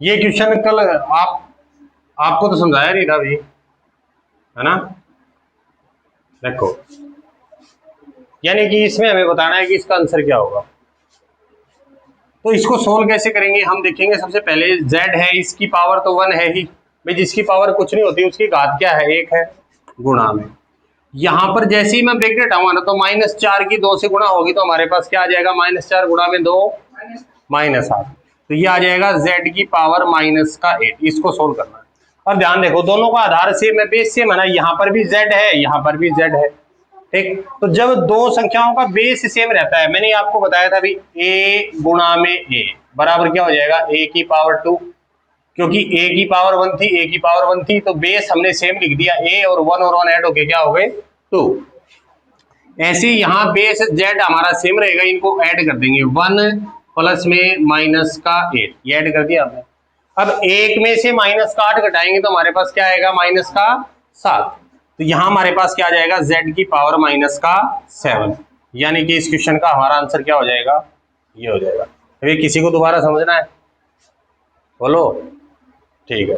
ये क्वेश्चन कल आपको तो समझाया नहीं था अभी, है ना। देखो, यानी कि इसमें हमें बताना है कि इसका आंसर क्या होगा। तो इसको सोल्व कैसे करेंगे हम देखेंगे। सबसे पहले z है, इसकी पावर तो 1 है ही भाई, जिसकी पावर कुछ नहीं होती उसकी घात क्या है, 1 है, गुणा में यहाँ पर जैसे ही मैं ब्रेकेट हटाऊंगा ना तो -4 की 2 से गुणा होगी तो हमारे पास क्या आ जाएगा, -4 गुणा में 2 -8, तो ये आ जाएगा z की पावर -8। इसको सोल्व करना है। और ध्यान देखो दोनों का आधार सेम है, बेस सेम है ना, यहाँ पर भी z है यहाँ पर भी z है, ठीक। तो जब दो संख्याओं का बेस सेम रहता है, मैंने आपको बताया था अभी a गुणा में a बराबर क्या हो जाएगा, a की पावर 2, क्योंकि a की पावर 1 थी, a की पावर 1 थी, तो बेस हमने सेम लिख दिया, a और 1 ऐड होके क्या हो गए 2। ऐसे यहाँ बेस z हमारा सेम रहेगा, इनको ऐड कर देंगे 1 प्लस में -8, ये ऐड कर दिया हमने। अब 1 में से -8 घटाएंगे तो हमारे पास क्या आएगा, -7, तो यहाँ हमारे पास क्या आ जाएगा, z की पावर -7, यानी कि इस क्वेश्चन का हमारा आंसर क्या हो जाएगा, ये हो जाएगा। अभी किसी को दोबारा समझना है, बोलो, ठीक है।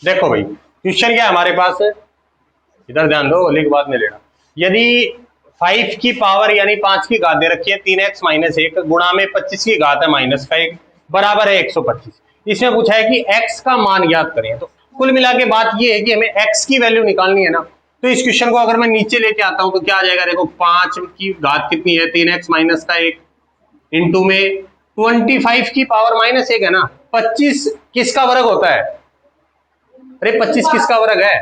देखो भाई क्वेश्चन क्या है हमारे पास, इधर ध्यान दो, लिख बाद में लेना। यदि 5 की पावर यानी 5 की घात दे रखी है 3x - 1 गुणा में 25 की घात है -1 बराबर है 125। इसमें पूछा है कि x का मान ज्ञात करें। तो कुल मिला के बात ये है कि हमें x की वैल्यू निकालनी है ना। तो इस क्वेश्चन को अगर मैं नीचे लेके आता हूं तो क्या आ जाएगा, देखो 5 की घात कितनी है, 3x - 1 इंटू में 25 की पावर -1 है ना। 25 किसका वर्ग होता है, अरे 25 किसका वर्ग है,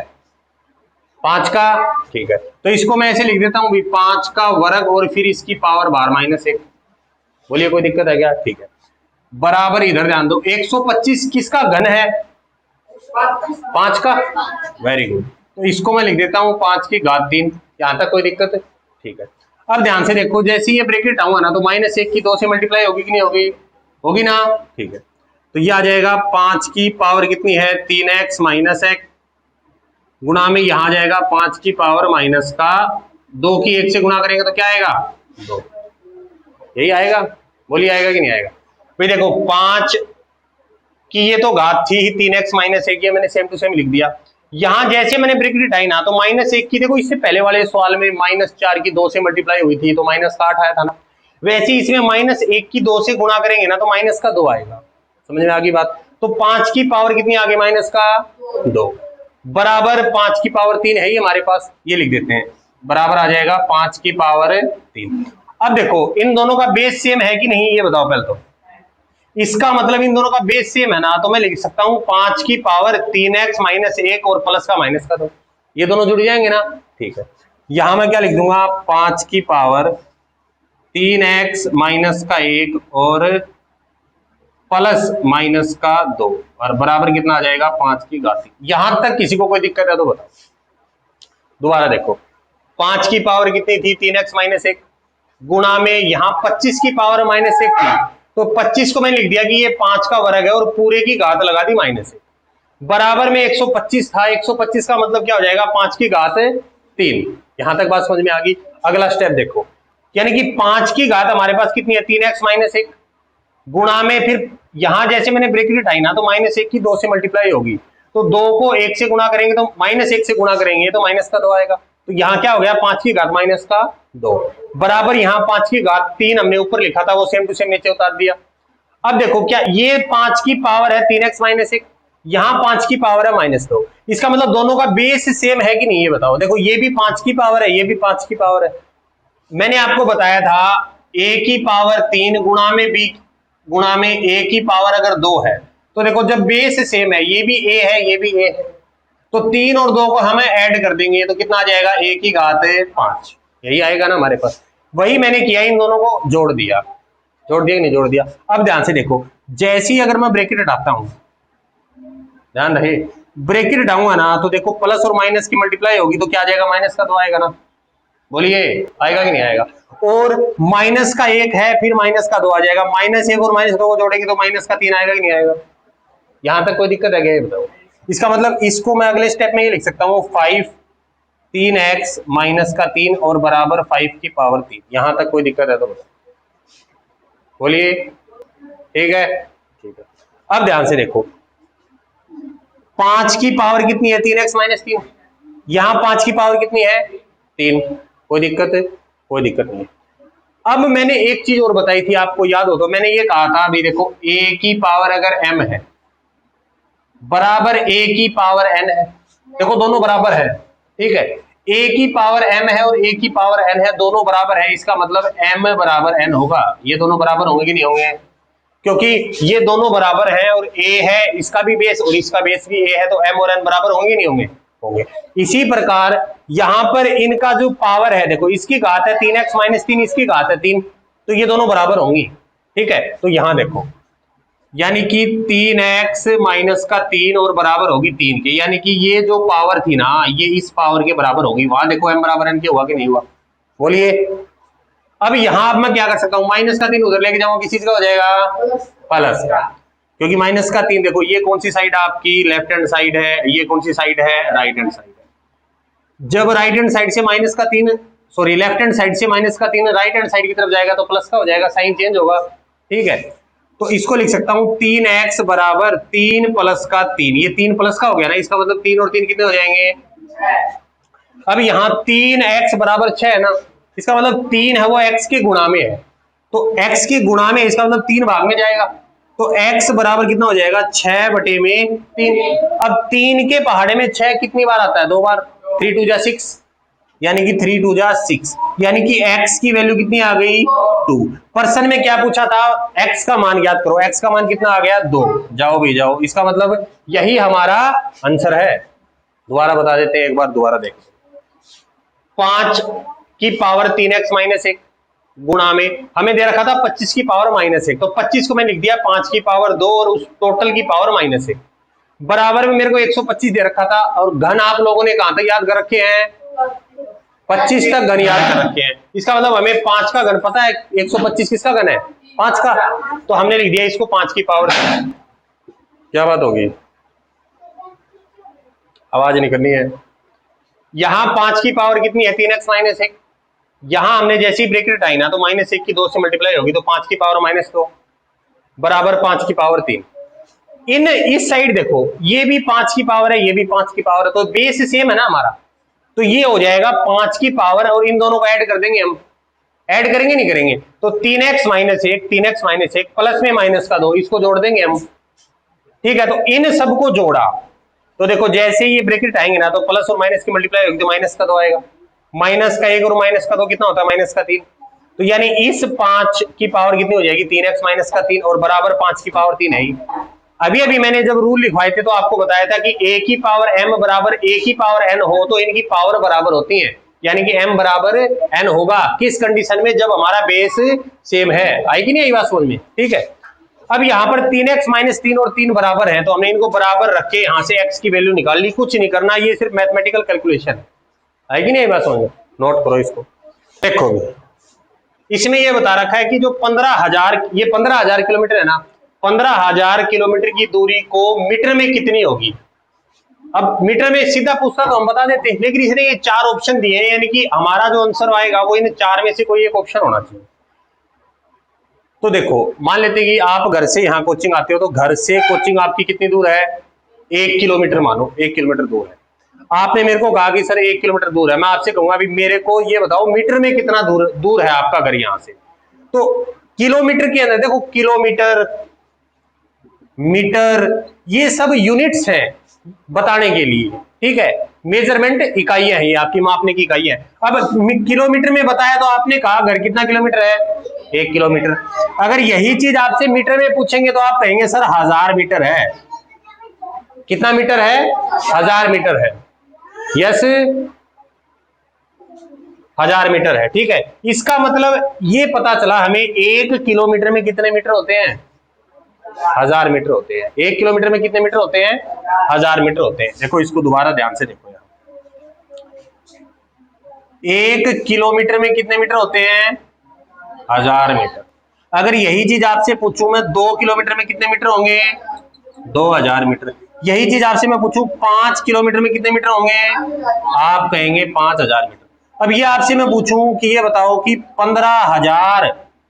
5 का, ठीक है। तो इसको मैं ऐसे लिख देता हूं 5 का वर्ग और फिर इसकी पावर बाहर -1। बोलिए कोई दिक्कत है क्या, ठीक है। बराबर इधर ध्यान दो 125 किसका घन है, 5 का, वेरी गुड। तो इसको मैं लिख देता हूं 5 की घात 3, यहां तक कोई दिक्कत है, ठीक है। अब ध्यान से देखो जैसे ये ब्रैकेट आऊंगा ना तो -1 की 2 से मल्टीप्लाई होगी कि नहीं होगी, होगी ना, ठीक है। तो ये आ जाएगा 5 की पावर कितनी है, 3x - 1 गुणा में यहां जाएगा 5 की पावर -2 की 1 से गुणा करेंगे तो क्या आएगा, 2, यही आएगा। बोलिए आएगा कि नहीं आएगा। भाई देखो 5 की ये तो घात थी ही, 3x - 1 ये मैंने सेम टू सेम लिख दिया। यहां जैसे मैंने ब्रैकेट हटाई ना तो -1 की, देखो इससे पहले वाले सवाल में -4 की 2 से मल्टीप्लाई हुई थी तो -8 आया था ना, वैसे ही इसमें -1 की 2 से गुणा करेंगे ना तो -2 आएगा। समझ में आ गई बात। तो 5 की पावर कितनी आ गई, -2 बराबर 5 की पावर 3 है ही हमारे पास, ये लिख देते हैं, बराबर आ जाएगा 5 की पावर 3। अब देखो इन दोनों का बेस सेम है कि नहीं ये बताओ पहले तो। इसका मतलब इन दोनों का बेस सेम है ना, तो मैं लिख सकता हूं 5 की पावर 3x - 1 और प्लस का माइनस का 2, ये दोनों जुड़ जाएंगे ना, ठीक है। यहां मैं क्या लिख दूंगा, 5 की पावर 3x - 1 और प्लस -2 और बराबर कितना आ जाएगा, 5 की घात 3। यहां तक किसी को कोई दिक्कत है तो बताओ। दोबारा देखो 5 की पावर कितनी थी, 3x - 1 गुणा में यहां 25 की पावर -1 थी, तो 25 को मैंने लिख दिया कि ये 5 का वर्ग है और पूरे की घात लगा दी -1 बराबर में 125 था। 125 का मतलब क्या हो जाएगा, 5 की घात 3। यहां तक बात समझ में आ गई। अगला स्टेप देखो, यानी कि 5 की घात हमारे पास कितनी है, 3x - 1 गुणा में फिर यहां जैसे मैंने ब्रैकेट हटाई ना तो -1 की 2 से मल्टीप्लाई होगी, तो 2 को 1 से गुणा करेंगे तो -1 से गुणा करेंगे तो -2 आएगा। तो यहां क्या हो गया, 5 की घात -2 बराबर यहाँ 5 की घात 3 हमने ऊपर लिखा था वो सेम टू सेम नीचे उतार दिया। अब देखो क्या ये 5 की पावर है 3x - 1, यहां 5 की पावर है -2, इसका मतलब दोनों का बेस सेम है कि नहीं ये बताओ। देखो ये भी 5 की पावर है, ये भी 5 की पावर है। मैंने आपको बताया था a की पावर 3 गुणा में b गुणा में a की पावर अगर 2 है तो देखो जब बेस सेम है, ये भी a है ये भी a है, तो 3 और 2 को हमें ऐड कर देंगे तो कितना आ जाएगा, a की घात 5, यही आएगा ना हमारे पास। वही मैंने किया, इन दोनों को जोड़ दिया, जोड़ दिया कि नहीं जोड़ दिया। अब ध्यान से देखो जैसे ही अगर मैं ब्रैकेट हटाता हूं, ध्यान रहे ब्रैकेट हटाऊंगा ना तो देखो प्लस और माइनस की मल्टीप्लाई होगी तो क्या आ जाएगा, -2 आएगा ना। बोलिए आएगा कि नहीं आएगा। और माइनस का 1 है फिर -2 आ जाएगा, -1 और -2 को जोड़ेंगे तो -3 आएगा कि नहीं आएगा। यहां तक कोई दिक्कत है क्या ये बताओ। इसका मतलब इसको मैं अगले स्टेप में ये लिख सकता हूँ 5 3x - 3 और बराबर 5 की पावर 3। यहां तक कोई दिक्कत है तो बताओ, बोलिए, ठीक है, ठीक है। अब ध्यान से देखो, 5 की पावर कितनी है? 3x minus 3। यहां 5 की पावर कितनी है? 3। कोई दिक्कत है? कोई दिक्कत नहीं। अब मैंने एक चीज और बताई थी, आपको याद हो तो मैंने ये कहा था, अभी देखो a की पावर अगर m है बराबर a की पावर n है, देखो दोनों बराबर है, ठीक है, a की पावर m है और a की पावर n है, दोनों बराबर है, इसका मतलब m बराबर n होगा। ये दोनों बराबर होंगे कि नहीं होंगे? क्योंकि ये दोनों बराबर है और a है, इसका भी बेस और इसका बेस भी a है, तो m और n बराबर होंगे नहीं होंगे? होंगे। इसी प्रकार यहां पर इनका जो पावर है, देखो इसकी घात है 3x माइनस 3, इसकी घात है 3, तो ये दोनों बराबर होंगी, ठीक है। तो यहां देखो, यानी कि 3x माइनस का 3 और बराबर होगी 3 के, यानी कि ये जो पावर थी ना, ये इस पावर के बराबर होगी। वहां देखो m बराबर n के हुआ कि नहीं हुआ? बोलिए। अब यहां अब मैं क्या कर सकता हूं? माइनस का 3 उधर लेके जाऊंगा, किस चीज का हो जाएगा? प्लस का, क्योंकि माइनस का 3 देखो ये कौन सी साइड आपकी लेफ्ट हैंड साइड है, ये कौन सी साइड है? राइट हैंड साइड है। जब राइट हैंड साइड से माइनस का 3, सॉरी लेफ्ट हैंड साइड से माइनस का 3 राइट हैंड साइड की तरफ जाएगा तो प्लस का हो जाएगा, साइन चेंज होगा, ठीक है। तो इसको लिख सकता हूं 3x बराबर 3 प्लस का 3, ये 3 प्लस का हो गया ना, इसका मतलब 3 और 3 कितने हो जाएंगे? 6। अब यहाँ 3x बराबर 6 है ना, इसका मतलब 3 है वो x के गुणा में है, तो x के गुणा में इसका मतलब 3 भाग में जाएगा, तो x बराबर कितना हो जाएगा? 6 बटे में 3। अब 3 के पहाड़े में 6 कितनी बार आता है? 2 बार, 3 2 जा 6, यानी कि 3 2 जा 6, यानी कि x की वैल्यू कितनी आ गई? 2। पर्सन में क्या पूछा था? x का मान ज्ञात करो, x का मान कितना आ गया? 2। जाओ भी जाओ, इसका मतलब यही हमारा आंसर है। दोबारा बता देते हैं, एक बार दोबारा देखो, 5 की पावर 3x माइनस 1 गुणा में हमें दे रखा था 25 की पावर माइनस 1, तो 25 को मैं लिख दिया 5 की पावर 2 और उस टोटल की पावर माइनस 1, बराबर में मेरे को 125 दे रखा था, और घन आप लोगों ने कहां तक याद कर रखे हैं? 25 तक घन याद कर रखे हैं। इसका मतलब हमें 5 का घन पता है, 125 किसका घन है? 5 का, तो हमने लिख दिया इसको 5 की पावर। क्या बात होगी? आवाज निकलनी है। यहां 5 की पावर कितनी है? 3x minus 1। यहां हमने जैसी ब्रैकेट आई ना, तो माइनस 1 की 2 से मल्टीप्लाई होगी, तो 5 की पावर माइनस 2 बराबर 5 की पावर 3। इन इस साइड देखो, ये भी 5 की पावर है, ये भी 5 की पावर है, तो बेस सेम है ना हमारा, तो ये हो जाएगा 5 की पावर, और इन दोनों को ऐड कर देंगे हम। ऐड करेंगे नहीं करेंगे? तो 3x minus 1, 3x minus 1 plus में माइनस का 2, इसको जोड़ देंगे हम, ठीक है। तो इन सबको जोड़ा, तो देखो जैसे ये ब्रैकेट आएंगे ना, तो प्लस और माइनस की मल्टीप्लाई होगी, तो माइनस का 2 आएगा, माइनस का 1 और माइनस का 2 कितना होता है? माइनस का 3। तो यानी इस 5 की पावर कितनी हो जाएगी? 3x माइनस का 3, और बराबर 5 की पावर 3 है ही। अभी अभी मैंने जब रूल लिखवाए थे तो आपको बताया था कि a की पावर m बराबर a की पावर n हो तो इनकी पावर बराबर होती है, यानी कि m बराबर n होगा। किस कंडीशन में? जब हमारा बेस सेम है। आई कि नहीं आई बात समझ में? ठीक है। अब यहाँ पर 3x माइनस 3 और 3 बराबर है, तो हमने इनको बराबर रख के यहाँ से x की वैल्यू निकाल ली। कुछ नहीं करना, ये सिर्फ मैथमेटिकल कैलकुलेशन है। आई कि नहीं बात समझ में? नोट करो इसको। देखो इसमें ये बता रखा है कि जो 15,000, ये 15,000 किलोमीटर है ना, 15,000 किलोमीटर की दूरी को मीटर में कितनी होगी? अब मीटर में सीधा पूछता तो हम बता देते हैं, लेकिन इसने ये 4 ऑप्शन दिए हैं, यानी कि हमारा जो आंसर आएगा वो इन 4 में से कोई एक ऑप्शन होना चाहिए। तो देखो मान लेते हैं कि आप घर से यहाँ कोचिंग आते हो, तो घर से कोचिंग आपकी कितनी दूर है? 1 किलोमीटर, मानो 1 किलोमीटर दूर है। आपने मेरे को कहा कि सर 1 किलोमीटर दूर है, मैं आपसे कहूंगा अभी मेरे को ये बताओ मीटर में कितना दूर है आपका घर यहाँ से? तो किलोमीटर के अंदर देखो, किलोमीटर, मीटर, ये सब यूनिट्स हैं बताने के लिए, ठीक है। मेजरमेंट इकाइयां हैं, ये आपकी मापने की इकाइयां हैं। अब किलोमीटर में बताया तो आपने कहा घर कितना किलोमीटर है? 1 किलोमीटर। अगर यही चीज आपसे मीटर में पूछेंगे तो आप कहेंगे सर 1000 मीटर है। कितना मीटर है? 1000 मीटर है। यस, 1000 मीटर है, ठीक है। इसका मतलब ये पता चला हमें 1 किलोमीटर में कितने मीटर होते हैं? 1000 मीटर होते हैं। 1 किलोमीटर में कितने मीटर होते हैं? 1000 मीटर होते हैं। देखो इसको दोबारा ध्यान से देखो, यहाँ 1 किलोमीटर में कितने मीटर होते हैं? 1000 मीटर। अगर यही चीज आपसे पूछूं मैं 2 किलोमीटर में कितने मीटर होंगे? 2000 मीटर। यही चीज आपसे मैं पूछूं 5 किलोमीटर में कितने मीटर होंगे? आप कहेंगे 5000 मीटर। अब ये आपसे मैं पूछूं कि ये बताओ कि 15,000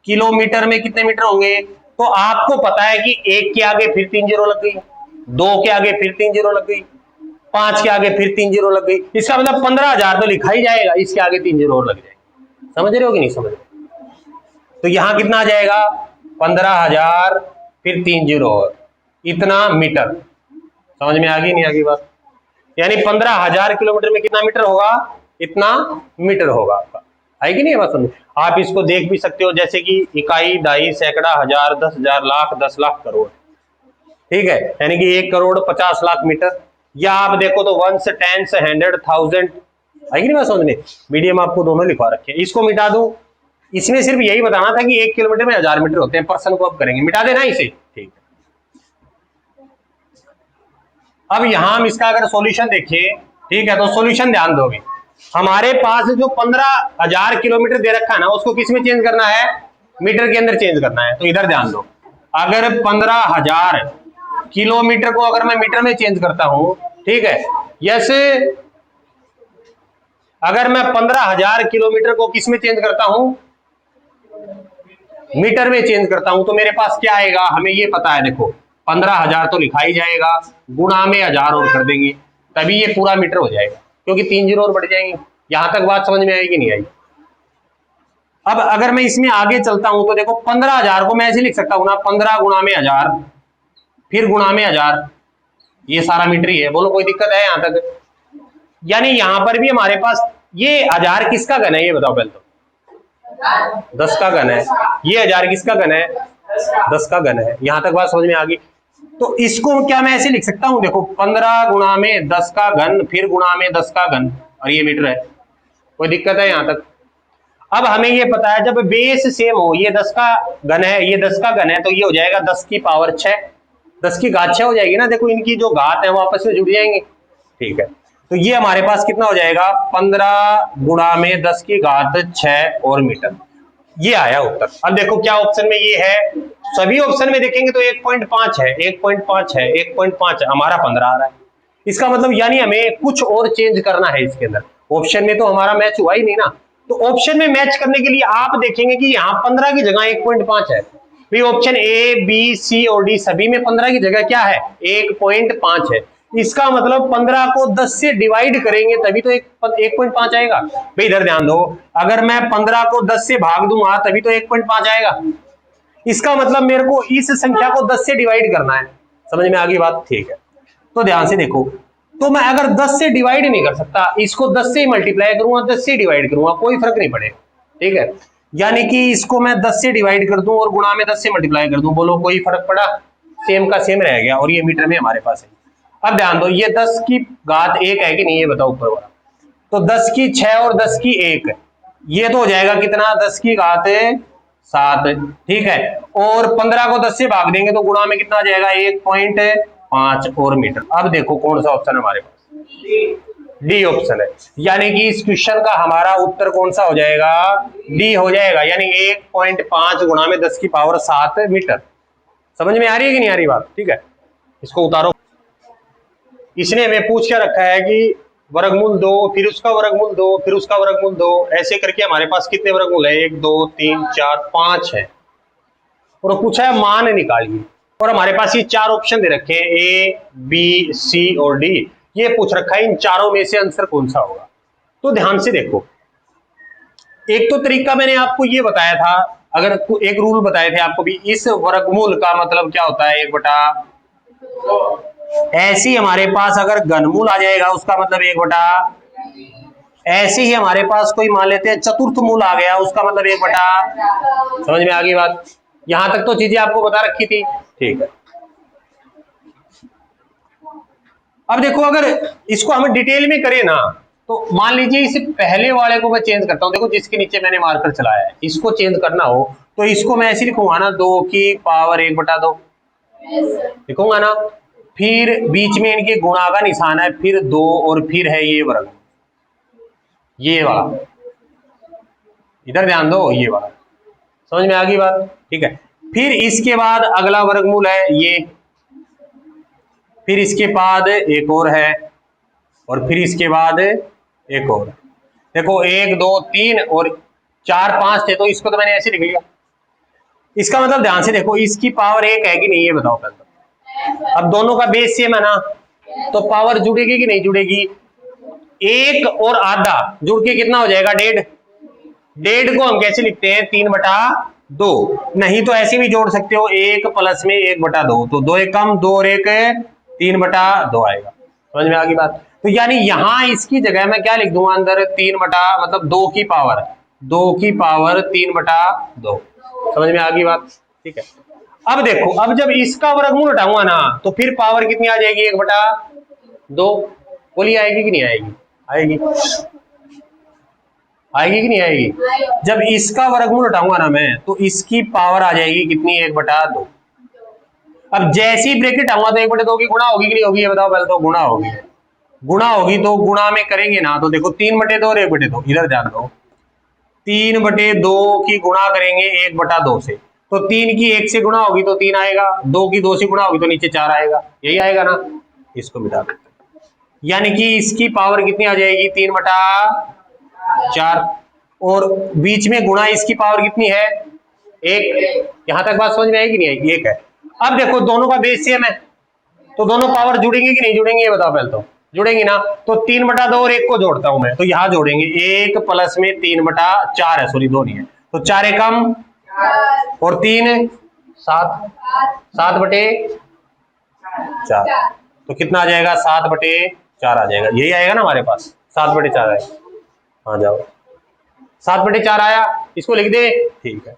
किलोमीटर में कितने मीटर होंगे? तो आपको पता है कि 1 के आगे फिर 3 जीरो लग गई, 2 के आगे फिर 3 जीरो लग गई, 5 के आगे फिर 3 जीरो लग गई। इसका मतलब 15,000 तो लिखा ही जाएगा, इसके आगे 3 जीरो और लग जाएंगे। समझ रहे हो कि नहीं समझ रहे? तो यहां कितना आ जाएगा 15,000 फिर 3 जीरो और इतना मीटर। समझ में आ गई नहीं आ गई बात? यानी 15,000 किलोमीटर में कितना मीटर होगा? इतना मीटर होगा आपका। आएगी नहीं बात समझ? आप इसको देख भी सकते हो जैसे कि इकाई, दाई, सैकड़ा, हजार, 10,000, लाख, 10 लाख, करोड़। ठीक है, यानी कि 1 करोड़ 50 लाख मीटर। या आप देखो तो वंस, टेंस, 100, 1000। आएगी नहीं बात समझ में? मीडियम आपको दोनों लिखवा रखे हैं। इसको मिटा दूं, इसमें सिर्फ यही बताना था कि 1 किलोमीटर में 1000 मीटर होते हैं। पर्सन को अब करेंगे, मिटा देना इसे। ठीक है, अब यहां हम इसका अगर सॉल्यूशन देखें, ठीक है, तो सॉल्यूशन ध्यान दोगे। हमारे पास जो 15,000 किलोमीटर दे रखा है ना, उसको किस में चेंज करना है? मीटर के अंदर चेंज करना है। तो इधर ध्यान दो, अगर 15,000 किलोमीटर को अगर मैं मीटर में चेंज करता हूं, ठीक है, यस, अगर मैं 15,000 किलोमीटर को किस में चेंज करता हूं? मीटर में चेंज करता हूं, तो मेरे पास क्या आएगा? हमें ये पता है, देखो 15,000 तो लिखा ही जाएगा, गुणा में 1000 और कर देंगे, तभी ये पूरा मीटर हो जाएगा, क्योंकि 3 जीरो और बढ़ जाएंगे। यहां तक बात समझ में आएगी नहीं आई? अब अगर मैं इसमें आगे चलता हूं तो देखो 15,000 को मैं ऐसे लिख सकता हूं ना, 15 गुणा में 1000 फिर गुणा में 1000, ये सारा मीटर ही है। बोलो कोई दिक्कत है यहां तक? यानी यहां पर भी हमारे पास ये 1000 किसका घन है? ये बताओ पहले तो। 10 का घन है। ये 1000 किसका घन है? 10 का घन है। यहां तक बात समझ में आ गई? तो इसको क्या मैं ऐसे लिख सकता हूं, देखो 15 गुणा में 10 का घन फिर गुणा में 10 का घन, और ये मीटर है। कोई दिक्कत है यहां तक? अब हमें ये पता है जब बेस सेम हो, ये 10 का घन है, ये 10 का घन है, तो ये हो जाएगा 10 की पावर 6, 10 की घात 6 हो जाएगी ना। देखो इनकी जो घात है वो आपस में जुड़ जाएंगे। ठीक है, तो ये हमारे पास कितना हो जाएगा? 15 गुणा में 10 की घात 6 और मीटर। ये आया उत्तर। अब देखो क्या ऑप्शन में ये है, सभी ऑप्शन में देखेंगे तो 1.5 है, 1.5 है, 1.5 है, हमारा 15 आ रहा है। इसका मतलब यानी हमें कुछ और चेंज करना है इसके अंदर। ऑप्शन में तो हमारा मैच हुआ ही नहीं ना, तो ऑप्शन में मैच करने के लिए आप देखेंगे कि यहाँ 15 की जगह 1.5 है। भाई ऑप्शन ए, बी, सी और डी सभी में 15 की जगह क्या है? 1.5 है। इसका मतलब 15 को 10 से डिवाइड करेंगे तभी तो 1.5 आएगा। भाई इधर ध्यान दो, अगर मैं 15 को 10 से भाग दूंगा तभी तो 1.5 आएगा। इसका मतलब मेरे को इस संख्या को 10 से डिवाइड करना है। समझ में आ गई बात? ठीक है, तो ध्यान से देखो, तो मैं अगर 10 से डिवाइड नहीं कर सकता, इसको 10 से मल्टीप्लाई करूंगा, 10 से डिवाइड करूंगा, कोई फर्क नहीं पड़ेगा। ठीक है, यानी कि इसको मैं 10 से डिवाइड कर दूं और गुणा में 10 से मल्टीप्लाई कर दूं, बोलो कोई फर्क पड़ा? सेम का सेम रह गया, और ये मीटर में हमारे पास है। अब ध्यान दो, ये 10 की घात 1 है कि नहीं, ये बताओ ऊपर वाला। तो 10 की 6 और 10 की 1, ये तो हो जाएगा कितना? 10 की घात 7। ठीक है, और 15 को 10 से भाग देंगे तो गुणा में कितना आ जाएगा? 1.5 और मीटर। अब देखो कौन सा ऑप्शन है हमारे पास? डी ऑप्शन है। यानी कि इस क्वेश्चन का हमारा उत्तर कौन सा हो जाएगा? डी हो जाएगा। यानी 1.5 गुणा में 10 की पावर 7 मीटर। समझ में आ रही है कि नहीं आ रही बात? ठीक है, इसको उतारो। इसने हमें पूछ के रखा है कि वर्गमूल 2, फिर उसका वर्गमूल 2, फिर उसका वर्गमूल 2, ऐसे करके हमारे पास कितने वर्गमूल है? 1, 2, 3, 4, 5 है। और पूछा है मान निकालिए, और हमारे पास ये 4 ऑप्शन दे रखे हैं, ए, बी, सी और डी। ये पूछ रखा है इन चारों में से आंसर कौन सा होगा। तो ध्यान से देखो, एक तो तरीका मैंने आपको ये बताया था, अगर एक रूल बताए थे आपको भी, इस वर्गमूल का मतलब क्या होता है? 1/2। ऐसे ही हमारे पास अगर घनमूल आ जाएगा उसका मतलब 1/। ऐसे ही हमारे पास कोई मान लेते हैं चतुर्थ मूल आ गया, उसका मतलब 1/। समझ में आ गई बात? यहां तक तो चीजें आपको बता रखी थी। ठीक है, अब देखो अगर इसको हम डिटेल में करें ना, तो मान लीजिए इस पहले वाले को मैं चेंज करता हूं। देखो जिसके नीचे मैंने मार्कर चलाया है, इसको चेंज करना हो तो इसको मैं ऐसे लिखूंगा ना, 2 की पावर 1/2 लिखूंगा ना। फिर बीच में इनके गुणा का निशान है, फिर 2 और फिर है ये वर्ग, ये वाला। इधर ध्यान दो, ये वाला। समझ में आ गई बात? ठीक है, फिर इसके बाद अगला वर्गमूल है ये, फिर इसके बाद एक और है, और फिर इसके बाद एक और। देखो 1, 2, 3 और 4, 5 थे, तो इसको तो मैंने ऐसे लिख लिया। इसका मतलब ध्यान से देखो, इसकी पावर 1 है कि नहीं ये बताओ पहले। अब दोनों का बेस सेम है ना, तो पावर जुड़ेगी कि नहीं जुड़ेगी। 1 और आधा जुड़ के कितना हो जाएगा 1.5। 1.5 को हम कैसे लिखते हैं 3/2, नहीं तो ऐसे भी जोड़ सकते हो 1 प्लस में 1/2, तो 2 एकम 2 और 1 3/2 आएगा। समझ में आ गई बात। तो यानी यहां इसकी जगह मैं क्या लिख दूंगा अंदर 3 मतलब 2 की पावर 3/2। समझ में आ गई बात, ठीक है। अब देखो, अब जब इसका वर्गमूल हटाऊंगा ना तो फिर पावर कितनी आ जाएगी 1/2। बोलिए आएगी कि नहीं आएगी, आएगी, आएगी कि नहीं आएगी। जब इसका वर्गमूल हटाऊंगा ना मैं तो इसकी पावर आ जाएगी कितनी 1/2। अब जैसी ब्रैकेट आऊंगा तो 1/2 की गुणा होगी कि नहीं होगी ये बताओ पहले। तो गुणा होगी, गुणा होगी तो गुणा में करेंगे ना तो देखो 3/2 और 1/2, इधर ध्यान दो। 3/2 की गुणा करेंगे 1/2 से, तो 3 की 1 से गुणा होगी तो 3 आएगा, 2 की 2 से गुणा होगी तो नीचे 4 आएगा, यही आएगा ना। इसको मिटा देते हैं, यानी कि इसकी पावर कितनी आ जाएगी 3/4, और बीच में गुणा इसकी पावर कितनी है 1। यहां तक बात समझ में आएगी नहीं आएगी, 1 है। अब देखो दोनों का बेस सेम है तो दोनों पावर जुड़ेंगे कि नहीं जुड़ेंगे ये बताओ पहले। तो जुड़ेंगे ना, तो 3/2 और 1 को जोड़ता हूं मैं, तो यहां जोड़ेंगे 1 प्लस में 3/4 है, सॉरी 2 नहीं है, तो 4 एकम और 3 7, 7/4, तो कितना आ जाएगा 7/4 आ जाएगा, यही आएगा ना हमारे पास 7/4 आएगा। हाँ जाओ 7/4 आया, इसको लिख दे, ठीक है।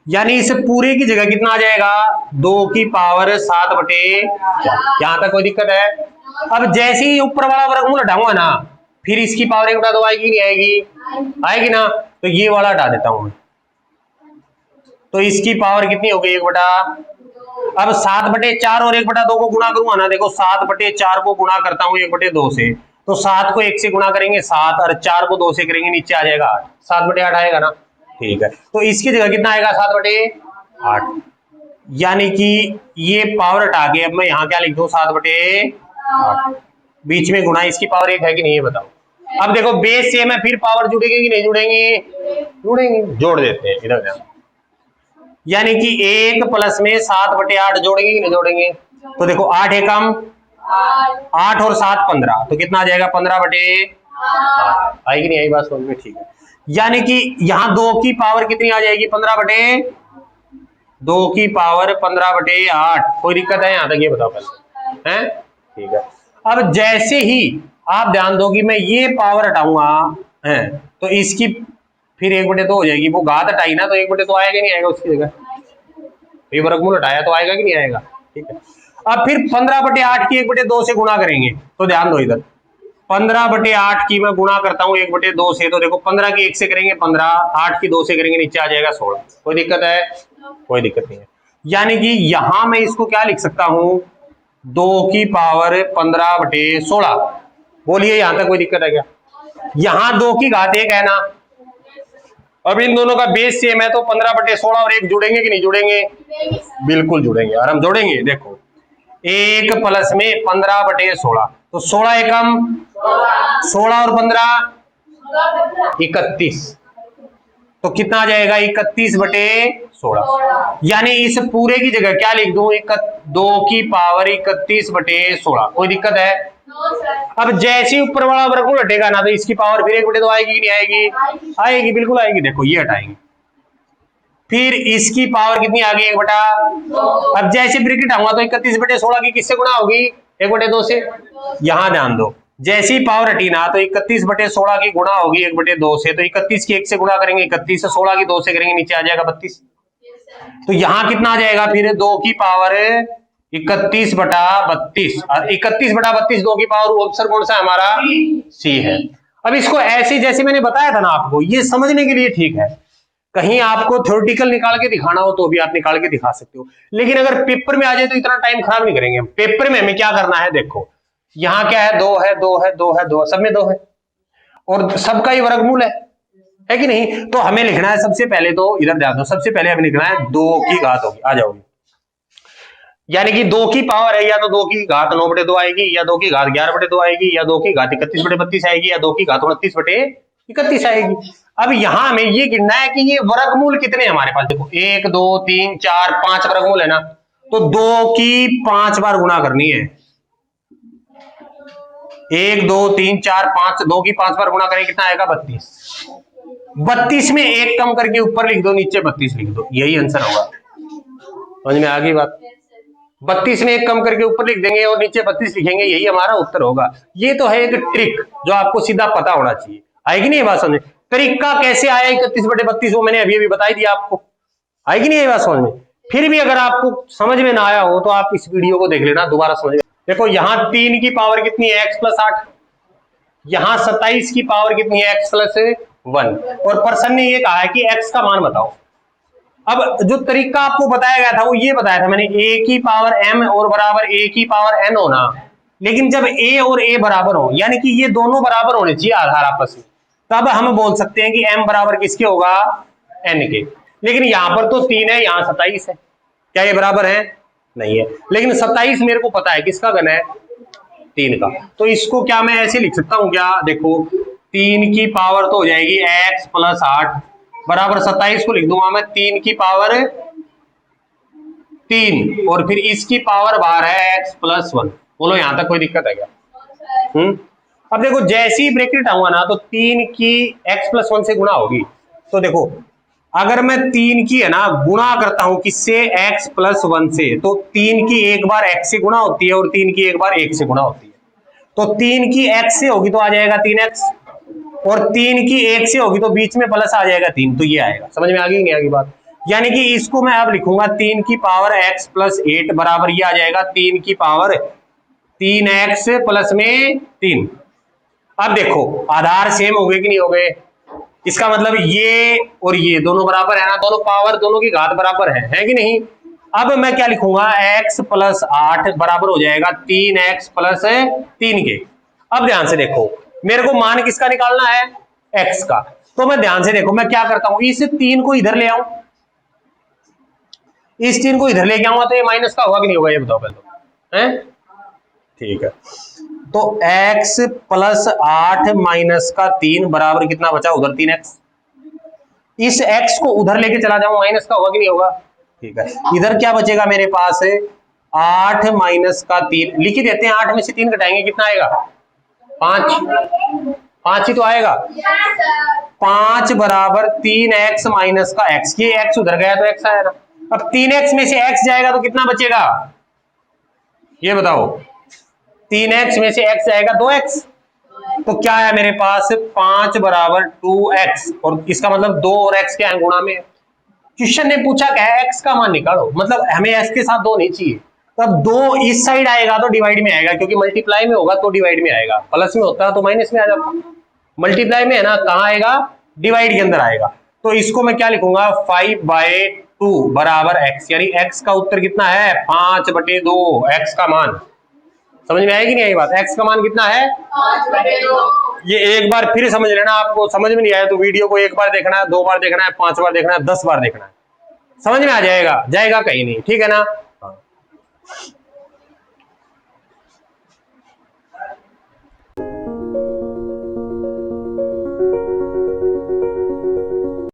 यानी इस पूरे की जगह कितना आ जाएगा 2 की पावर 7/4। यहां तक कोई दिक्कत है। अब जैसे ही ऊपर वाला वर्गमूल हटाऊंगा ना फिर इसकी पावर 1/2 आएगी नहीं आएगी, आएगी ना, तो ये वाला हटा देता हूं मैं, तो इसकी पावर कितनी हो गई 1/2। अब 7/4 और 1/2 को गुणा करूंगा ना, देखो 7/4 को गुणा करता हूं 1/2 से, तो 7 को 1 से गुणा करेंगे 7 और 4 को 2 से करेंगे नीचे आ जाएगा 8, 7/8 आएगा ना, ठीक है। तो इसकी जगह कितना आएगा 7/8, यानी कि ये पावर हटा के अब मैं यहां क्या लिख दूं 7/8, बीच में गुणा इसकी पावर 1 है कि नहीं ये बताओ। अब देखो बेस सेम है, फिर पावर जुड़ेगी कि नहीं जुड़ेंगे, जुड़ेंगे, जोड़ देते हैं इधर ध्यान। यानी कि 1 प्लस में 7/8 जोड़ेंगे कि नहीं जोड़ेंगे, तो देखो 8 एकम 8 और 7 15, तो कितना आ जाएगा 15/8, आएगी नहीं आई बात समझ में, ठीक है। यानी कि यहां 2 की पावर कितनी आ जाएगी 15/2 की पावर 15/8, कोई दिक्कत है यहां तक ये बताओ पहले, हैं, ठीक है। अब जैसे ही आप ध्यान दो कि मैं ये पावर हटाऊंगा है तो इसकी फिर 1/2 हो जाएगी, वो घात हटाई ना तो 1/2 आएगा नहीं आएगा उसकी जगह, ये वर्गमूल हटाया तो आएगा कि नहीं आएगा, ठीक है। अब फिर 15/8 की 1/2 से गुणा करेंगे, तो ध्यान दो इधर 15/8 की मैं गुणा करता हूं 1/2 से, तो देखो 15 की 1 से करेंगे 15, 8 की 2 से करेंगे नीचे आ जाएगा 16, कोई दिक्कत है, कोई दिक्कत नहीं है। यानी कि यहां मैं इसको क्या लिख सकता हूं 2 की पावर 15/16, बोलिए यहां तक कोई दिक्कत है क्या। यहां 2 की घात 1 है ना, अब इन दोनों का बेस सेम है तो 15/16 और 1 जुड़ेंगे कि नहीं जुड़ेंगे, बिल्कुल जुड़ेंगे, और हम जोड़ेंगे देखो 1 प्लस में 15/16, तो 16 एकम 16 और 15 31, तो कितना आ जाएगा 31/16, यानी इस पूरे की जगह क्या लिख दूं 2 की पावर 31/16, कोई दिक्कत है। अब जैसे ही ऊपर वाला वर्गमूल हटेगा ना तो इसकी पावर फिर 1/2 आएगी कि नहीं आएगी, आएगी, बिल्कुल आएगी, देखो ये हटाएंगे फिर इसकी पावर कितनी आ गई 1/2। अब जैसे ब्रैकेट आऊंगा तो 31/16 की किससे गुणा होगी 1/2 से, यहां ध्यान दो जैसी पावर हटी ना तो 31/16 की गुणा होगी 1/2 से, तो 31 की 1 से गुणा करेंगे 31 से, 16 की 2 से करेंगे नीचे आ जाएगा 32, तो यहां कितना आ जाएगा फिर 2 की पावर 31/32, और 31/32 2 की पावर ऑप्शन कौन सा है हमारा सी है। अब इसको ऐसे जैसे मैंने बताया था ना आपको, ये समझने के लिए ठीक है, कहीं आपको थ्योरेटिकल निकाल के दिखाना हो तो भी आप निकाल के दिखा सकते हो, लेकिन अगर पेपर में आ जाए तो इतना टाइम खराब नहीं करेंगे। पेपर में हमें क्या करना है, देखो यहां क्या है 2 है 2 है 2 है 2, सब में 2 है और सबका ही वर्गमूल है कि नहीं, तो हमें लिखना है सबसे पहले, तो इधर ध्यान दो, सबसे पहले हमें लिखना है 2 की घात होगी, आ जाओगी, यानी कि 2 की पावर है या तो 2 की घात 9/2 आएगी, या 2 की घात 11/2 आएगी, या 2 की घात 31/32 आएगी, या 2 की घात 29/31 आएगी, अब यहां हमें ये गिनना है कि ये वर्गमूल कितने हमारे पास। देखो 1 2 3 4 5 वर्गमूल है ना, तो 2 की 5 बार गुणा करनी है। 1 2 3 4 5, 2 की 5 बार गुणा करें कितना आएगा 32। 32 में 1 कम करके ऊपर लिख दो, नीचे 32 लिख दो, यही आंसर होगा। समझ में आ गई बात। 32 में 1 कम करके ऊपर लिख देंगे और नीचे 32 लिखेंगे, यही हमारा उत्तर होगा। ये तो है एक ट्रिक जो आपको सीधा पता होना चाहिए। आएगी नहीं ये बात समझ में? तरीका कैसे आया 31/32, वो मैंने अभी अभी बताई दिया आपको। आएगी नहीं ये बात समझ में? फिर भी अगर आपको समझ में ना आया हो तो आप इस वीडियो को देख लेना, दोबारा समझ में। देखो यहाँ 3 की पावर कितनी है x+8, यहाँ 27 की पावर कितनी है x+1, और पर्सन ने ये कहा है कि x का मान बताओ। अब जो तरीका आपको बताया गया था वो ये बताया था मैंने, a की पावर m और बराबर a की पावर n होना। लेकिन जब a और a बराबर हो, यानी कि ये दोनों बराबर होने चाहिए आधार आपस में, तब हम बोल सकते हैं कि m बराबर किसके होगा, n के। लेकिन यहां पर तो 3 है, यहाँ 27 है, क्या ये बराबर है? नहीं है। लेकिन 27 मेरे को पता है किसका घन है, 3 का। तो इसको क्या मैं ऐसे लिख सकता हूं क्या, देखो 3 की पावर तो हो जाएगी x+8 बराबर 27 को लिख दूंगा मैं 3 की पावर 3, और फिर इसकी पावर बाहर है x+1। बोलो यहां तक कोई दिक्कत है क्या? अब देखो जैसे ही ब्रैकेट आऊंगा ना, तो 3 की x+1 से गुणा होगी। तो देखो अगर मैं 3 की है ना गुणा करता हूं किससे, x+1 से, तो 3 की एक बार x से गुणा होती है और 3 की एक बार 1 से गुणा होती है। तो 3 की x से होगी तो आ जाएगा 3x, और 3 की 1 से होगी तो बीच में प्लस आ जाएगा 3, तो ये आएगा। समझ में आ गई नहीं आ गई बात? यानी कि इसको मैं अब लिखूंगा 3 की पावर x+8 बराबर ये आ जाएगा 3 की पावर 3x प्लस में 3। अब देखो आधार सेम हो गए कि नहीं हो गए, इसका मतलब ये और ये दोनों बराबर है ना, दोनों पावर दोनों की घात बराबर है कि नहीं? अब मैं क्या लिखूंगा, x+8 बराबर हो जाएगा 3x प्लस 3 के। अब ध्यान से देखो मेरे को मान किसका निकालना है, x का। तो मैं ध्यान से देखो मैं क्या करता हूं, इस 3 को इधर ले आऊं, इस 3 को इधर लेके आऊंगा तो ये माइनस का होगा कि नहीं होगा, ये बताओ पहले तो, है? ठीक है, तो x+8 माइनस का 3 बराबर कितना बचा, उधर 3x। इस x को उधर लेके चला जाऊं, माइनस का होगा कि नहीं होगा? ठीक है, इधर क्या बचेगा मेरे पास, 8 माइनस का 3 लिख ही देते हैं। 8 में से 3 घटाएंगे कितना आएगा, 5 ही तो आएगा। 5 बराबर 3x माइनस का x, ये x उधर गया तो x आएगा। अब 3x में से x जाएगा तो कितना बचेगा, ये बताओ। 3x में से x जाएगा 2x, तो क्या है मेरे पास, 5 बराबर 2x, और इसका मतलब 2 और x के हैं गुणा में। क्वेश्चन ने पूछा क्या है, x का मान निकालो, मतलब हमें x के साथ 2 नहीं चाहिए। तब 2 इस साइड आएगा तो डिवाइड में आएगा, क्योंकि मल्टीप्लाई में होगा तो डिवाइड में आएगा, प्लस में होता है तो माइनस में आ जाता। मल्टीप्लाई में है ना, कहाँ आएगा, डिवाइड के अंदर आएगा। तो इसको मैं क्या लिखूंगा, 5/2 बराबर x, यानी x का उत्तर कितना है, 5/2 x का मान। समझ में आएगी नहीं आई बात? x का मान कितना है, 5/2। ये एक बार फिर समझ लेना, आपको समझ में नहीं आया तो वीडियो को एक बार देखना है, 2 बार देखना है, 5 बार देखना है, 10 बार देखना है, समझ में आ जाएगा, जाएगा कहीं नहीं। ठीक है ना?